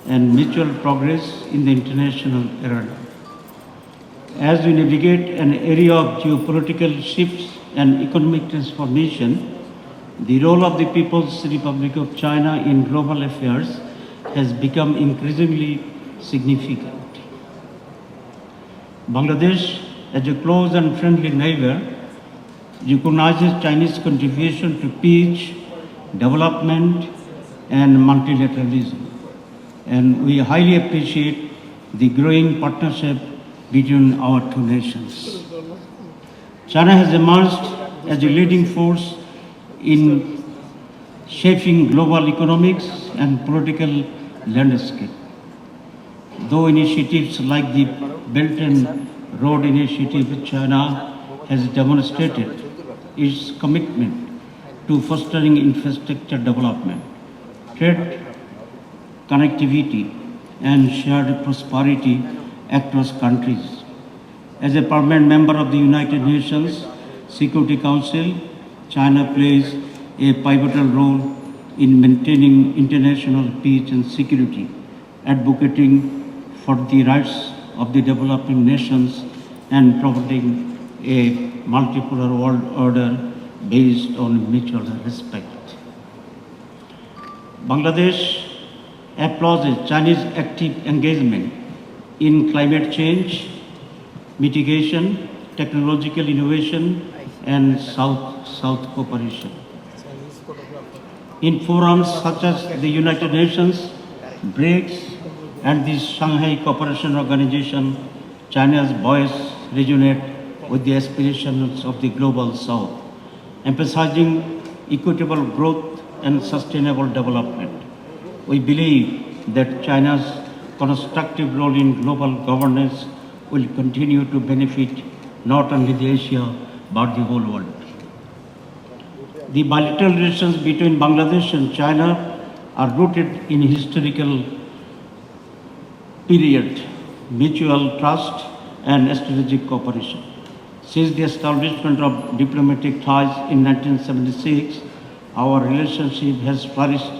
and mutual progress in the international arena. As we navigate an area of geopolitical shifts and economic transformation, the role of the People's Republic of China in global affairs has become increasingly significant. Bangladesh, as a close and friendly neighbor, recognizes Chinese contribution to peace, development, and multilateralism. And we highly appreciate the growing partnership between our two nations. China has emerged as a leading force in shaping global economics and political landscape. Though initiatives like the Belt and Road Initiative, China has demonstrated its commitment to fostering infrastructure development, trade connectivity, and shared prosperity across countries. As a permanent member of the United Nations Security Council, China plays a pivotal role in maintaining international peace and security, advocating for the rights of the developing nations and promoting a multipolar world order based on mutual respect. Bangladesh applauds Chinese active engagement in climate change, mitigation, technological innovation, and South-South cooperation. In forums such as the United Nations, BRICS, and the Shanghai Cooperation Organization, China's voice resonates with the aspirations of the global South, emphasizing equitable growth and sustainable development. We believe that China's constructive role in global governance will continue to benefit not only the Asia but the whole world. The bilateral relations between Bangladesh and China are rooted in historical period, mutual trust and strategic cooperation. Since the establishment of diplomatic ties in 1976, our relationship has flourished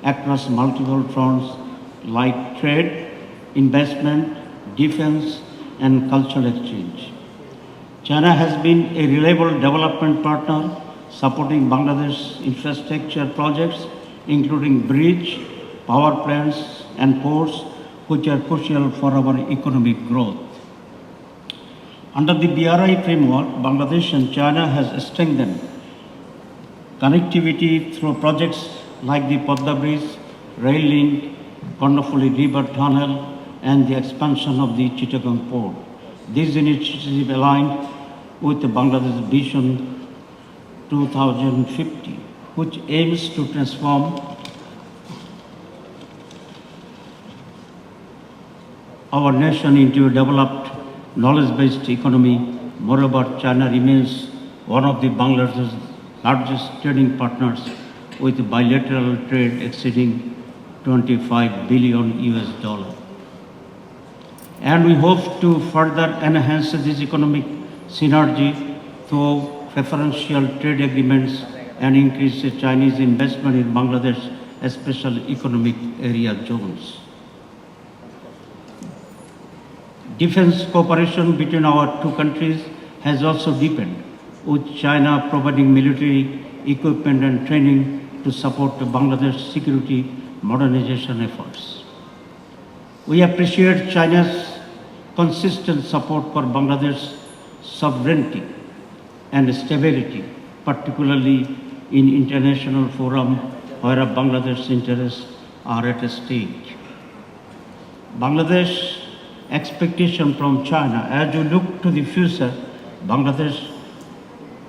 across multiple fronts like trade, investment, defense, and cultural exchange. China has been a reliable development partner supporting Bangladesh's infrastructure projects, including bridge, power plants, and ports, which are crucial for our economic growth. Under the BRI framework, Bangladesh and China has strengthened connectivity through projects like the Podda Bridge, Rail Link, Kondofuli River Tunnel, and the expansion of the Chittagong Port. These initiatives align with the Bangladesh Vision 2050, which aims to transform our nation into a developed, knowledge-based economy. Moreover, China remains one of the Bangladesh's largest trading partners, with bilateral trade exceeding 25 billion US dollars. And we hope to further enhance this economic synergy through preferential trade agreements and increase Chinese investment in Bangladesh, especially economic area zones. Defense cooperation between our two countries has also deepened, with China providing military equipment and training to support Bangladesh's security modernization efforts. We appreciate China's consistent support for Bangladesh's sovereignty and stability, particularly in international forums where Bangladesh's interests are at stake. Bangladesh expectation from China. As we look to the future, Bangladesh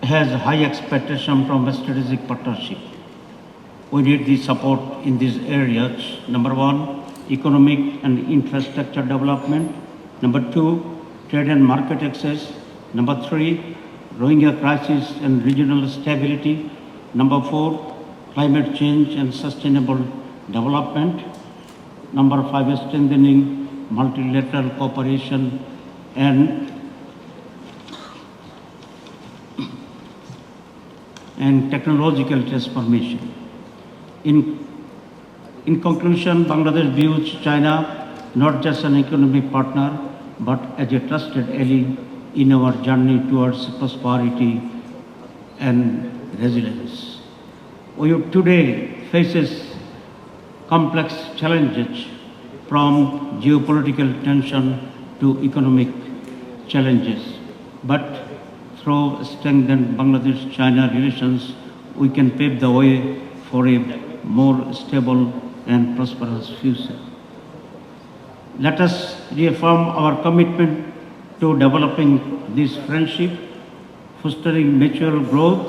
has high expectation from a strategic partnership. We need the support in these areas. Number one, economic and infrastructure development. Number two, trade and market access. Number three, Rohingya crisis and regional stability. Number four, climate change and sustainable development. Number five, strengthening multilateral cooperation and technological transformation. In In conclusion, Bangladesh views China not just an economic partner, but as a trusted ally in our journey towards prosperity and resilience. We today faces complex challenges from geopolitical tension to economic challenges. But through strengthened Bangladesh-China relations, we can pave the way for a more stable and prosperous future. Let us reaffirm our commitment to developing this friendship, fostering mutual growth,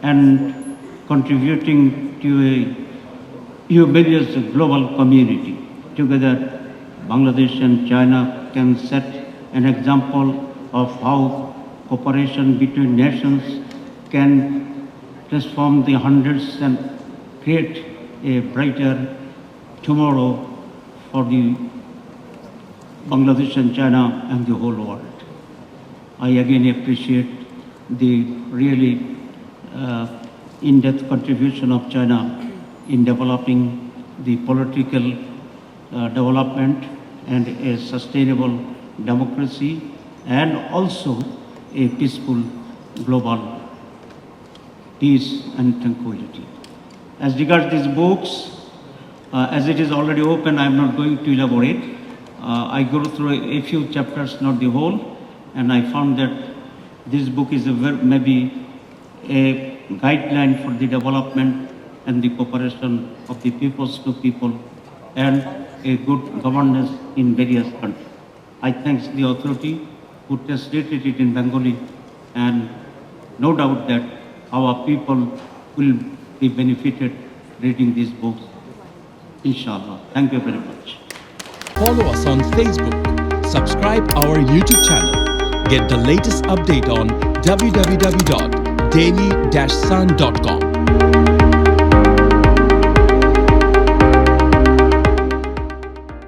and contributing to a humanious global community. Together, Bangladesh and China can set an example of how cooperation between nations can transform the hundreds and create a brighter tomorrow for the Bangladesh and China and the whole world. I again appreciate the really in-depth contribution of China in developing the political development and a sustainable democracy and also a peaceful global peace and tranquility. As regards these books, as it is already open, I am not going to elaborate. I go through a few chapters, not the whole, and I found that this book is maybe a guideline for the development and the cooperation of the peoples to people and a good governance in various countries. I thank the authority who translated it in Bengali, and no doubt that our people will be benefited reading these books, inshallah. Thank you very much. Follow us on Facebook, subscribe our YouTube channel, get the latest update on www.daily-sun.com.